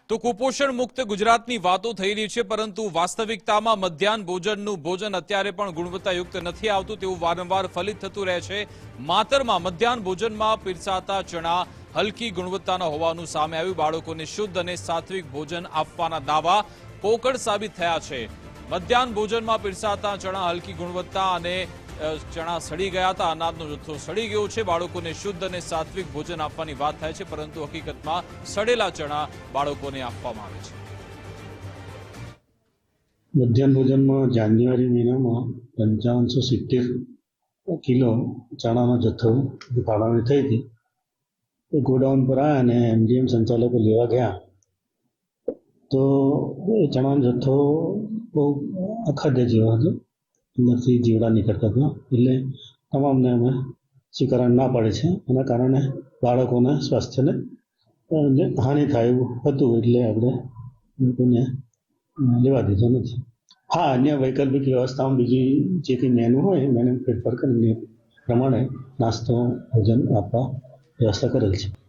તો કુપોષણ મુક્ત ગુજરાતની વાતો થઈ રહી છે, પરંતુ વાસ્તવિકતામાં મધ્યાહન ભોજનનું ભોજન અત્યારે પણ ગુણવત્તાયુક્ત નથી આવતું તેવું વારંવાર ફલિત થતું રહે છે। માતરમાં મધ્યાહન ભોજનમાં પીરસાતા ચણા હલકી ગુણવત્તાના હોવાનું સામે આવ્યું। બાળકોને શુદ્ધ અને સાત્વિક ભોજન આપવાના દાવા પોકળ સાબિત થયા છે। મધ્યાહન ભોજનમાં પીરસાતા ચણા હલકી ગુણવત્તા અને ચણા સડી ગયા હતા, અનાજનો જથ્થો સડી ગયો છે। બાળકોને શુદ્ધ અને સાત્વિક ભોજન આપવાની વાત થાય છે, પરંતુ હકીકતમાં સડેલા ચણા બાળકોને આપવામાં આવે છે। મધ્યાહન ભોજનમાં જાન્યુઆરી મહિનામાં 5570 કિલો ચણાનો જથ્થો ફાળવણી થઈ હતી। એ ગોડાઉન પર આવ્યા અને એમડીએમ સંચાલકો લેવા ગયા તો એ ચણાનો જથ્થો બહુ અખાદ્ય જેવો હતો, અંદરથી જીવડા નીકળતા હતા। એટલે તમામને અમે સ્વીકારણ ના પાડે છે। એના કારણે બાળકોના સ્વાસ્થ્યને હાનિ થાય એવું હતું, એટલે આપણે લોકોને લેવા દીધો નથી। હા, અન્ય વૈકલ્પિક વ્યવસ્થામાં બીજી જે કંઈ મેનુ હોય મેનુ ફેરફાર કરીને પ્રમાણે નાસ્તો ભોજન આપવા વ્યવસ્થા કરેલ છે।